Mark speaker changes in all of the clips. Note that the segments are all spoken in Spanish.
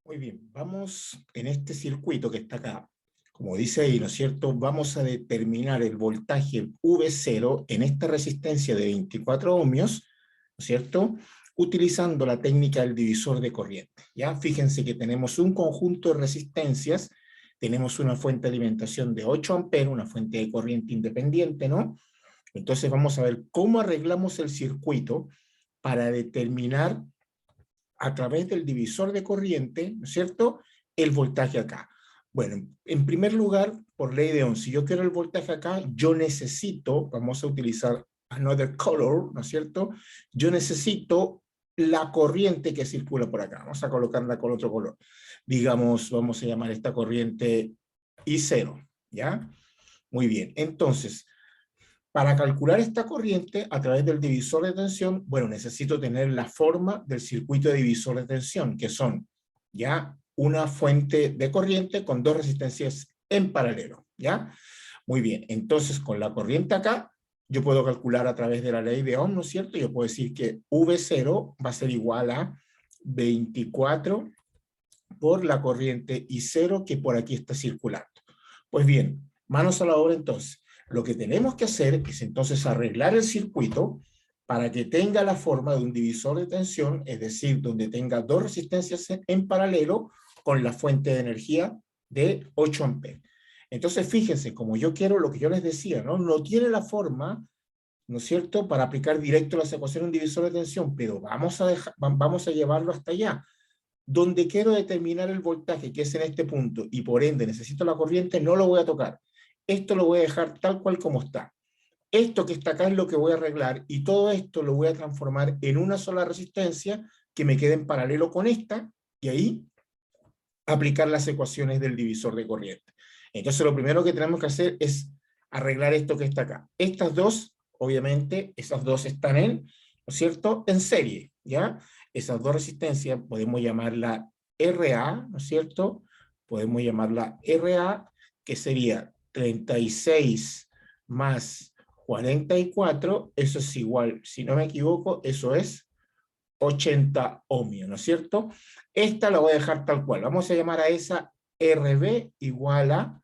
Speaker 1: Muy bien, vamos en este circuito que está acá, como dice ahí, ¿no es cierto? Vamos a determinar el voltaje V0 en esta resistencia de 24 ohmios, ¿no es cierto? Utilizando la técnica del divisor de corriente, ¿ya? Fíjense que tenemos un conjunto de resistencias, tenemos una fuente de alimentación de 8 amperes, una fuente de corriente independiente, ¿no? Entonces vamos a ver cómo arreglamos el circuito para determinar a través del divisor de corriente, ¿no es cierto?, el voltaje acá. Bueno, en primer lugar, por ley de Ohm, si yo quiero el voltaje acá, yo necesito, vamos a utilizar another color, ¿no es cierto?, yo necesito la corriente que circula por acá. Vamos a colocarla con otro color. Digamos, vamos a llamar esta corriente I0, ¿ya? Muy bien, entonces, para calcular esta corriente a través del divisor de tensión, bueno, necesito tener la forma del circuito de divisor de tensión, que son ya una fuente de corriente con dos resistencias en paralelo, ¿ya? Muy bien, entonces con la corriente acá, yo puedo calcular a través de la ley de Ohm, ¿no es cierto? Yo puedo decir que V0 va a ser igual a 24 por la corriente I0 que por aquí está circulando. Pues bien, manos a la obra entonces. Lo que tenemos que hacer es entonces arreglar el circuito para que tenga la forma de un divisor de tensión, es decir, donde tenga dos resistencias en paralelo con la fuente de energía de 8 amperes. Entonces, fíjense, como yo quiero lo que yo les decía, ¿no? No tiene la forma, ¿no es cierto?, para aplicar directo las ecuaciones de un divisor de tensión, pero vamos a llevarlo hasta allá. Donde quiero determinar el voltaje, que es en este punto, y por ende necesito la corriente, no lo voy a tocar. Esto lo voy a dejar tal cual como está. Esto que está acá es lo que voy a arreglar, y todo esto lo voy a transformar en una sola resistencia que me quede en paralelo con esta, y ahí aplicar las ecuaciones del divisor de corriente. Entonces lo primero que tenemos que hacer es arreglar esto que está acá. Estas dos, obviamente, esas dos están ¿no es cierto?, en serie, ¿ya? Esas dos resistencias podemos llamarla RA, ¿no es cierto? Podemos llamarla RA, que sería 36 más 44, eso es igual, si no me equivoco, eso es 80 ohmios, ¿no es cierto? Esta la voy a dejar tal cual. Vamos a llamar a esa RB igual a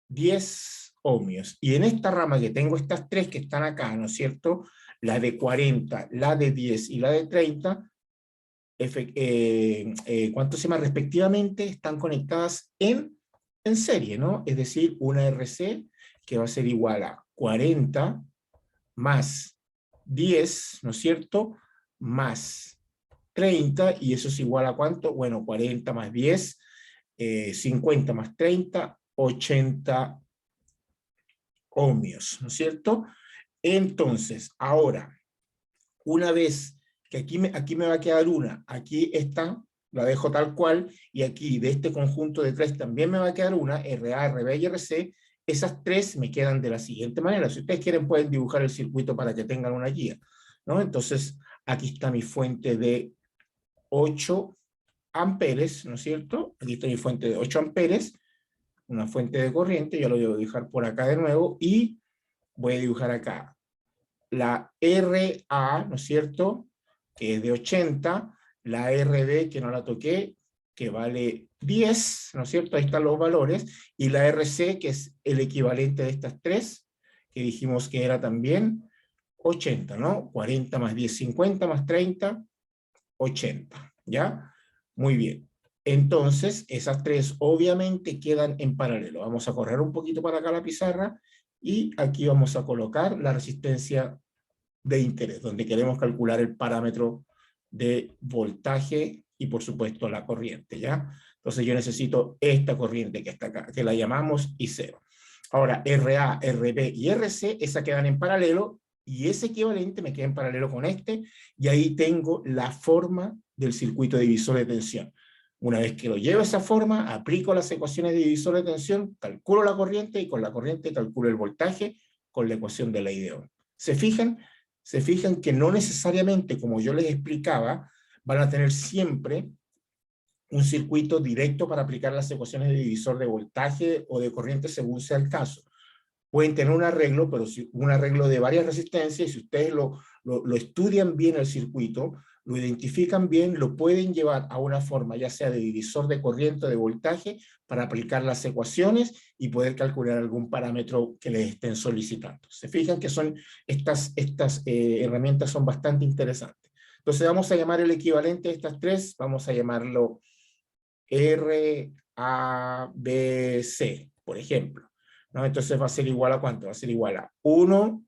Speaker 1: 10 ohmios. Y en esta rama que tengo estas tres que están acá, ¿no es cierto?, la de 40, la de 10 y la de 30, ¿cuánto se llama? Respectivamente, están conectadas en serie, ¿no? Es decir, una RC que va a ser igual a 40 más 10, ¿no es cierto?, más 30, y eso es igual a ¿cuánto? Bueno, 40 más 10, 50 más 30, 80 ohmios, ¿no es cierto? Entonces, ahora, una vez que aquí me va a quedar una, aquí esta, la dejo tal cual, y aquí de este conjunto de tres también me va a quedar una, RA, RB y RC, esas tres me quedan de la siguiente manera. Si ustedes quieren pueden dibujar el circuito para que tengan una guía, ¿no? Entonces, aquí está mi fuente de 8 amperes, ¿no es cierto? Aquí está mi fuente de 8 amperes, una fuente de corriente, yo lo voy a dibujar por acá de nuevo, y voy a dibujar acá la RA, ¿no es cierto?, que es de 80, la RB, que no la toqué, que vale 10, ¿no es cierto?, ahí están los valores, y la RC, que es el equivalente de estas tres, que dijimos que era también 80, ¿no? 40 más 10, 50 más 30, 80, ¿ya? Muy bien. Entonces, esas tres obviamente quedan en paralelo. Vamos a correr un poquito para acá la pizarra, y aquí vamos a colocar la resistencia de interés, donde queremos calcular el parámetro de voltaje y por supuesto la corriente, ¿ya? Entonces yo necesito esta corriente que está acá, que la llamamos I0. Ahora, RA, RB y RC, esas quedan en paralelo, y ese equivalente me queda en paralelo con este, y ahí tengo la forma del circuito divisor de tensión. Una vez que lo llevo a esa forma, aplico las ecuaciones de divisor de tensión, calculo la corriente, y con la corriente calculo el voltaje con la ecuación de ley de Ohm. ¿Se fijan? Se fijan que no necesariamente, como yo les explicaba, van a tener siempre un circuito directo para aplicar las ecuaciones de divisor de voltaje o de corriente según sea el caso. Pueden tener un arreglo, pero un arreglo de varias resistencias, y si ustedes lo estudian bien el circuito, lo identifican bien, lo pueden llevar a una forma ya sea de divisor de corriente o de voltaje para aplicar las ecuaciones y poder calcular algún parámetro que les estén solicitando. Se fijan que son estas herramientas son bastante interesantes. Entonces vamos a llamar el equivalente de estas tres, vamos a llamarlo RABC, por ejemplo, ¿no? Entonces va a ser igual a ¿cuánto? Va a ser igual a 1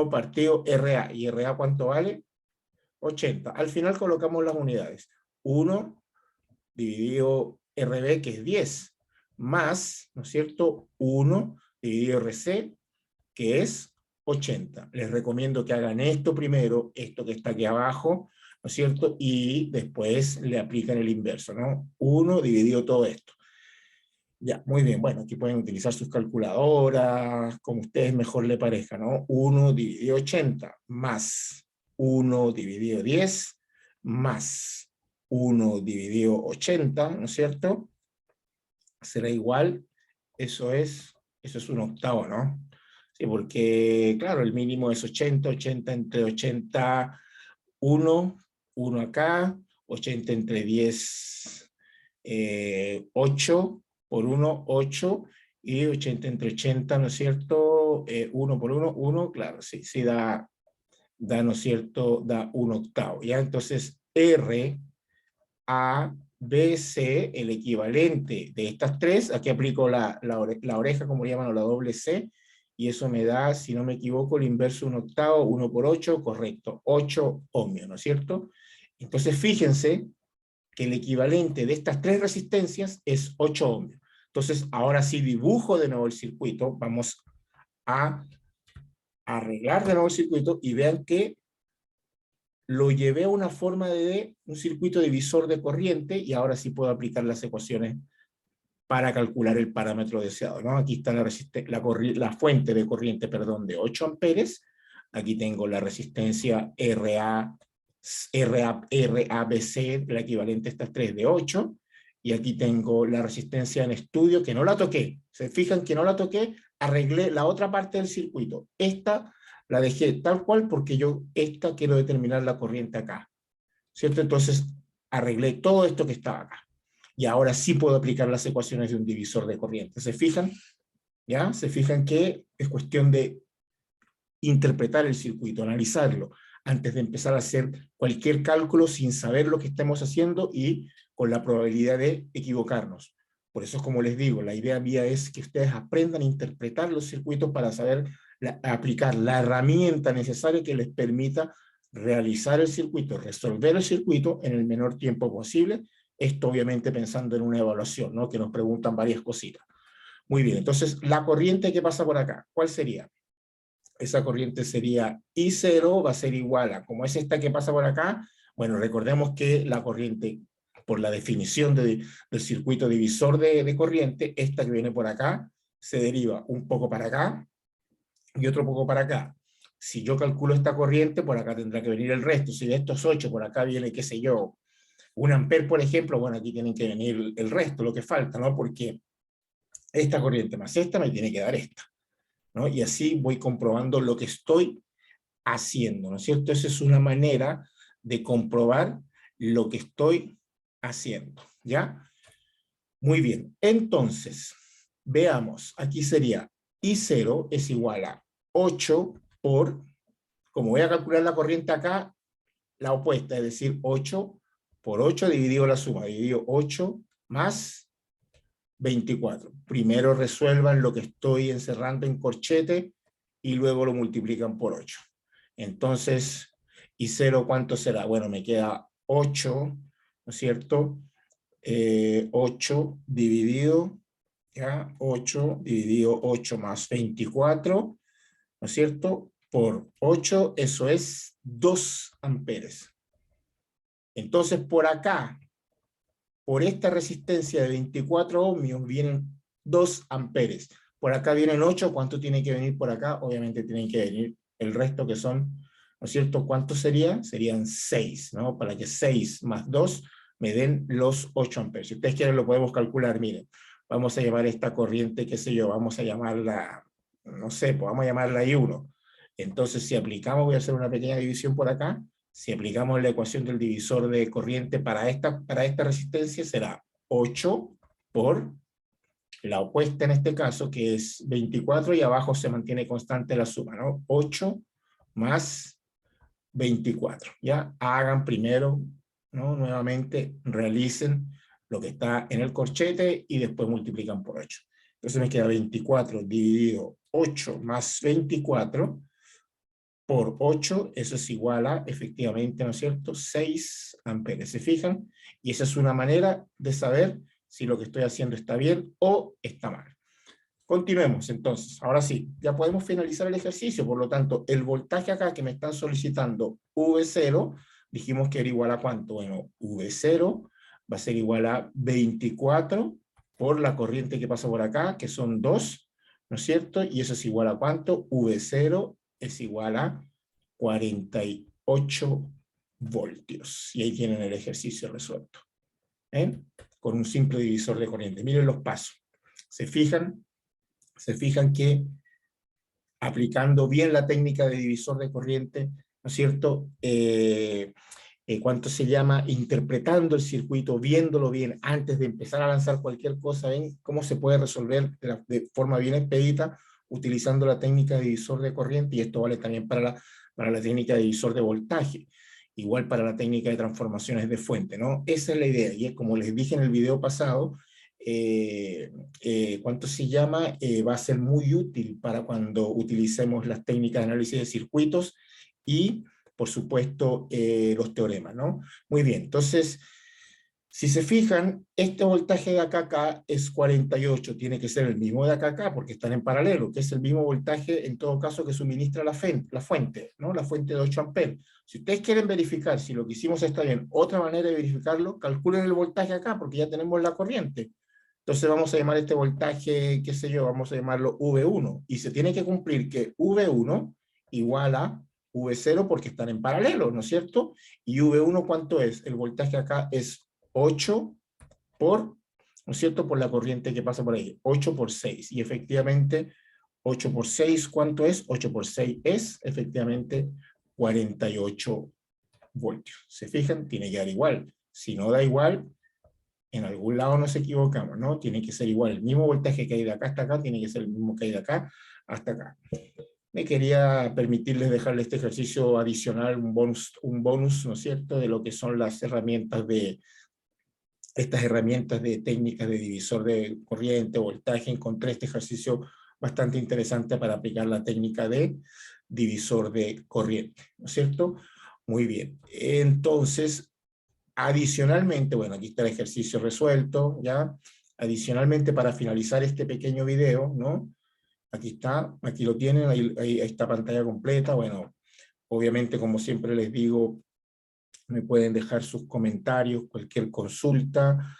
Speaker 1: partido RA. ¿Y RA cuánto vale? 80. Al final colocamos las unidades. 1 dividido RB, que es 10, más, ¿no es cierto? 1 dividido RC, que es 80. Les recomiendo que hagan esto primero, esto que está aquí abajo, ¿no es cierto? Y después le aplican el inverso, ¿no? 1 dividido todo esto. Ya, muy bien. Bueno, aquí pueden utilizar sus calculadoras, como a ustedes mejor les parezca, ¿no? 1 dividido 80 más 1 dividido 10 más 1 dividido 80, ¿no es cierto? Será igual, eso es un octavo, ¿no? Sí, porque, claro, el mínimo es 80, 80 entre 80, 1 acá, 80 entre 10, 8 por 1, 8, y 80 entre 80, ¿no es cierto? 1 por 1, 1, claro, sí, sí da, ¿no es cierto? Da un octavo, ¿ya? Entonces, R, A, B, C, el equivalente de estas tres, aquí aplico la oreja, como le llaman, o la doble C, y eso me da, si no me equivoco, el inverso un octavo, 1 por 8, correcto, 8 ohmios, ¿no es cierto? Entonces, fíjense que el equivalente de estas tres resistencias es 8 ohmios. Entonces, ahora sí dibujo de nuevo el circuito, vamos a arreglar de nuevo el circuito y vean que lo llevé a una forma de un circuito divisor de corriente y ahora sí puedo aplicar las ecuaciones para calcular el parámetro deseado, ¿no? Aquí está la fuente de corriente, perdón, de 8 amperes. Aquí tengo la resistencia RABC, la equivalente a estas tres de 8. Y aquí tengo la resistencia en estudio, que no la toqué. Se fijan que no la toqué, arreglé la otra parte del circuito. Esta la dejé tal cual porque yo quiero determinar la corriente acá, ¿cierto? Entonces arreglé todo esto que estaba acá. Y ahora sí puedo aplicar las ecuaciones de un divisor de corriente. ¿Se fijan? ¿Ya? Se fijan que es cuestión de interpretar el circuito, analizarlo, antes de empezar a hacer cualquier cálculo sin saber lo que estamos haciendo y con la probabilidad de equivocarnos. Por eso, como les digo, la idea mía es que ustedes aprendan a interpretar los circuitos para saber aplicar la herramienta necesaria que les permita realizar el circuito, resolver el circuito en el menor tiempo posible. Esto obviamente pensando en una evaluación, ¿no? Que nos preguntan varias cositas. Muy bien, entonces la corriente que pasa por acá, ¿cuál sería? Esa corriente sería I0, va a ser igual a, como es esta que pasa por acá, bueno, recordemos que la corriente, por la definición del circuito divisor de corriente, esta que viene por acá, se deriva un poco para acá y otro poco para acá. Si yo calculo esta corriente, por acá tendrá que venir el resto. Si de estos 8, por acá viene, qué sé yo, 1 amper, por ejemplo, bueno, aquí tienen que venir el resto, lo que falta, ¿no? Porque esta corriente más esta me tiene que dar esta, ¿no? Y así voy comprobando lo que estoy haciendo, ¿no es cierto? Esa es una manera de comprobar lo que estoy haciendo, ¿ya? Muy bien, entonces, veamos, aquí sería I0 es igual a 8 por, como voy a calcular la corriente acá, la opuesta, es decir, 8 por 8 dividido la suma, dividido 8 más 24. Primero resuelvan lo que estoy encerrando en corchete y luego lo multiplican por 8. Entonces, ¿y 0 cuánto será? Bueno, me queda 8, ¿no es cierto? 8 dividido, ¿ya? 8 dividido 8 más 24, ¿no es cierto? Por 8, eso es 2 amperes. Entonces, por acá, por esta resistencia de 24 ohmios, vienen 2 amperes. Por acá vienen 8, ¿cuánto tiene que venir por acá? Obviamente tienen que venir el resto que son, ¿no es cierto? ¿Cuánto sería? Serían 6, ¿no? Para que 6 más 2 me den los 8 amperes. Si ustedes quieren lo podemos calcular, miren. Vamos a llamar esta corriente, qué sé yo, vamos a llamarla, no sé, pues vamos a llamarla I1. Entonces, si aplicamos, voy a hacer una pequeña división por acá, Si aplicamos la ecuación del divisor de corriente para esta resistencia, será 8 por la opuesta en este caso, que es 24, y abajo se mantiene constante la suma, ¿no? 8 más 24, ¿ya? Hagan primero, ¿no? Nuevamente, realicen lo que está en el corchete y después multiplican por 8. Entonces me queda 24 dividido 8 más 24 por 8, eso es igual a, efectivamente, ¿no es cierto?, 6 amperes. ¿Se fijan? Y esa es una manera de saber si lo que estoy haciendo está bien o está mal. Continuemos, entonces. Ahora sí, ya podemos finalizar el ejercicio. Por lo tanto, el voltaje acá que me están solicitando, V0, dijimos que era igual a ¿cuánto? Bueno, V0 va a ser igual a 24 por la corriente que pasa por acá, que son 2, ¿no es cierto? Y eso es igual a ¿cuánto? V0 es igual a 48 voltios. Y ahí tienen el ejercicio resuelto. ¿Eh? Con un simple divisor de corriente. Miren los pasos. ¿Se fijan? Se fijan que aplicando bien la técnica de divisor de corriente, ¿no es cierto? ¿Cuánto se llama? Interpretando el circuito, viéndolo bien, antes de empezar a lanzar cualquier cosa, ven cómo se puede resolver de forma bien expedita utilizando la técnica de divisor de corriente, y esto vale también para la técnica de divisor de voltaje, igual para la técnica de transformaciones de fuente, ¿no? Esa es la idea, y es como les dije en el video pasado, ¿cuánto se llama? Va a ser muy útil para cuando utilicemos las técnicas de análisis de circuitos y, por supuesto, los teoremas, ¿no? Muy bien, entonces, si se fijan, este voltaje de acá a acá es 48, tiene que ser el mismo de acá a acá, porque están en paralelo, que es el mismo voltaje, en todo caso, que suministra la fuente, ¿no? La fuente de 8 amperes. Si ustedes quieren verificar si lo que hicimos está bien, otra manera de verificarlo, calculen el voltaje acá, porque ya tenemos la corriente. Entonces vamos a llamar este voltaje, qué sé yo, vamos a llamarlo V1, y se tiene que cumplir que V1 igual a V0 porque están en paralelo, ¿no es cierto? Y V1, ¿cuánto es? El voltaje acá es 8 por, ¿no es cierto?, por la corriente que pasa por ahí, 8 por 6, y efectivamente 8 por 6, ¿cuánto es? 8 por 6 es, efectivamente, 48 voltios. ¿Se fijan? Tiene que dar igual. Si no da igual, en algún lado nos equivocamos, ¿no? Tiene que ser igual. El mismo voltaje que hay de acá hasta acá tiene que ser el mismo que hay de acá hasta acá. Me quería permitirles dejarle este ejercicio adicional, un bonus, ¿no es cierto?, de lo que son las herramientas estas herramientas de técnicas de divisor de corriente, voltaje. Encontré este ejercicio bastante interesante para aplicar la técnica de divisor de corriente, ¿no es cierto? Muy bien. Entonces, adicionalmente, bueno, aquí está el ejercicio resuelto, ¿ya? Adicionalmente, para finalizar este pequeño video, ¿no? Aquí está, aquí lo tienen, ahí está pantalla completa. Bueno, obviamente, como siempre les digo, me pueden dejar sus comentarios, cualquier consulta,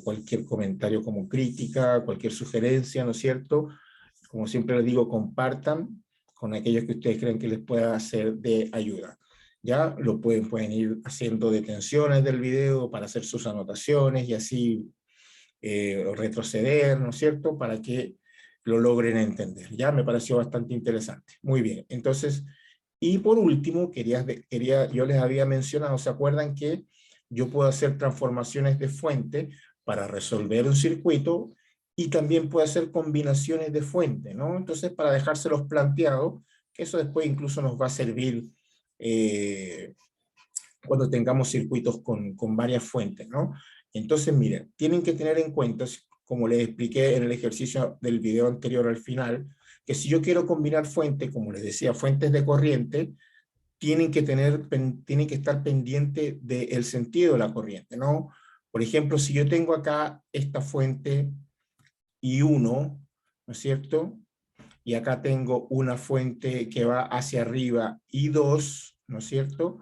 Speaker 1: cualquier comentario como crítica, cualquier sugerencia, ¿no es cierto? Como siempre les digo, compartan con aquellos que ustedes creen que les pueda ser de ayuda. Ya lo pueden ir haciendo detenciones del video para hacer sus anotaciones y así retroceder, ¿no es cierto?, para que lo logren entender. Ya me pareció bastante interesante. Muy bien, entonces, y por último, yo les había mencionado, ¿se acuerdan que yo puedo hacer transformaciones de fuente para resolver un circuito y también puedo hacer combinaciones de fuente, ¿no? Entonces, para dejárselos planteados, que eso después incluso nos va a servir cuando tengamos circuitos con varias fuentes, ¿no? Entonces, miren, tienen que tener en cuenta, como les expliqué en el ejercicio del video anterior al final, que si yo quiero combinar fuentes, como les decía, fuentes de corriente, tienen que estar pendientes del sentido de la corriente, ¿no? Por ejemplo, si yo tengo acá esta fuente I1, ¿no es cierto?, y acá tengo una fuente que va hacia arriba, I2, ¿no es cierto?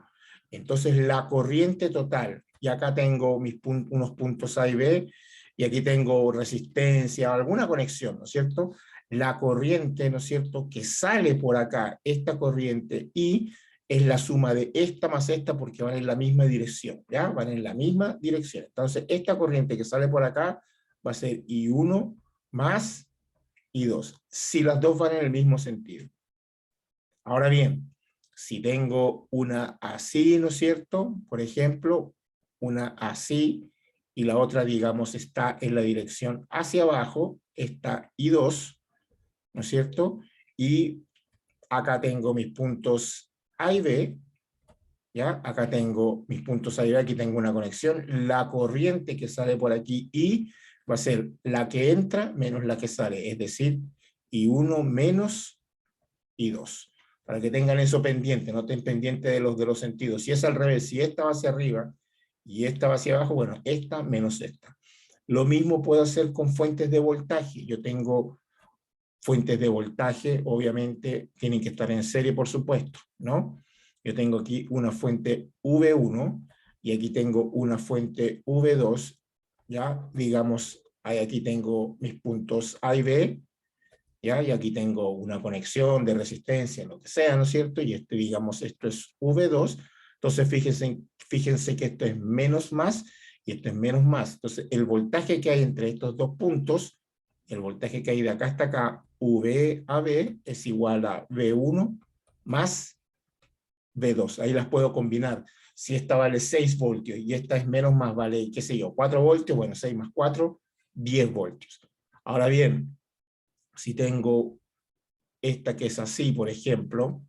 Speaker 1: Entonces la corriente total, y acá tengo unos puntos A y B, y aquí tengo resistencia, alguna conexión, ¿no es cierto? La corriente, ¿no es cierto?, que sale por acá, esta corriente I, es la suma de esta más esta porque van en la misma dirección, ¿ya? Van en la misma dirección. Entonces esta corriente que sale por acá va a ser I1 más I2, si las dos van en el mismo sentido. Ahora bien, Si tengo una así, ¿no es cierto? Por ejemplo, una así, y la otra, digamos, está en la dirección hacia abajo, esta I2, ¿no es cierto? Y acá tengo mis puntos A y B, ¿ya? Acá tengo mis puntos A y B, aquí tengo una conexión. La corriente que sale por aquí I va a ser la que entra menos la que sale, es decir, I1 menos I2. Para que tengan eso pendiente, no estén pendientes de los sentidos. Si es al revés, si esta va hacia arriba y esta va hacia abajo, bueno, esta menos esta. Lo mismo puedo hacer con fuentes de voltaje. Yo tengo fuentes de voltaje, obviamente tienen que estar en serie, por supuesto, ¿no? Yo tengo aquí una fuente V1 y aquí tengo una fuente V2, ¿ya? Digamos, aquí tengo mis puntos A y B, ¿ya? Y aquí tengo una conexión de resistencia, lo que sea, ¿no es cierto? Y digamos, esto es V2, entonces fíjense que esto es menos más y esto es menos más. Entonces, el voltaje que hay entre estos dos puntos, el voltaje que hay de acá hasta acá, V a B, es igual a V1 más V2. Ahí las puedo combinar. Si esta vale 6 voltios y esta es menos más, vale, qué sé yo, 4 voltios, bueno, 6 más 4, 10 voltios. Ahora bien, si tengo esta que es así, por ejemplo,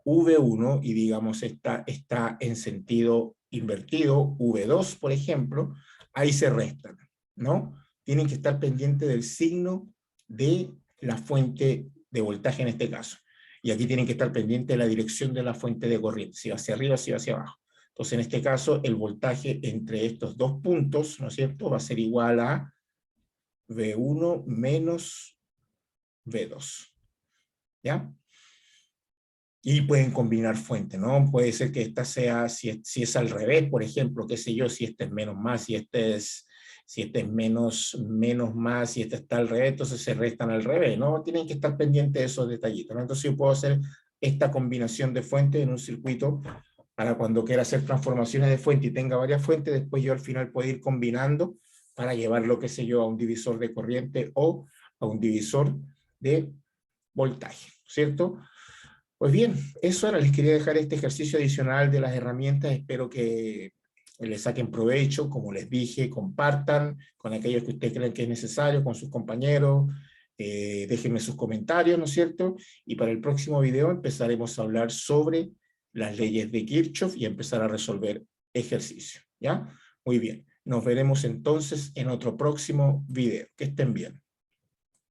Speaker 1: V1, y digamos esta está en sentido invertido, V2, por ejemplo, ahí se restan, ¿no? Tienen que estar pendientes del signo de la fuente de voltaje en este caso. Y aquí tienen que estar pendientes de la dirección de la fuente de corriente, si va hacia arriba, si va hacia abajo. Entonces, en este caso, el voltaje entre estos dos puntos, ¿no es cierto?, va a ser igual a V1 menos V2, ¿ya? Y pueden combinar fuentes, ¿no? Puede ser que esta sea, si es al revés, por ejemplo, qué sé yo, si este es menos más, si este es menos más, si este está al revés, entonces se restan al revés, ¿no? Tienen que estar pendientes de esos detallitos, ¿no? Entonces yo puedo hacer esta combinación de fuentes en un circuito para cuando quiera hacer transformaciones de fuente y tenga varias fuentes, después yo al final puedo ir combinando para llevarlo, qué sé yo, a un divisor de corriente o a un divisor de voltaje, ¿cierto? Pues bien, eso era, les quería dejar este ejercicio adicional de las herramientas, espero que les saquen provecho, como les dije, compartan con aquellos que ustedes creen que es necesario, con sus compañeros, déjenme sus comentarios, ¿no es cierto? Y para el próximo video empezaremos a hablar sobre las leyes de Kirchhoff y empezar a resolver ejercicios, ¿ya? Muy bien, nos veremos entonces en otro próximo video, que estén bien.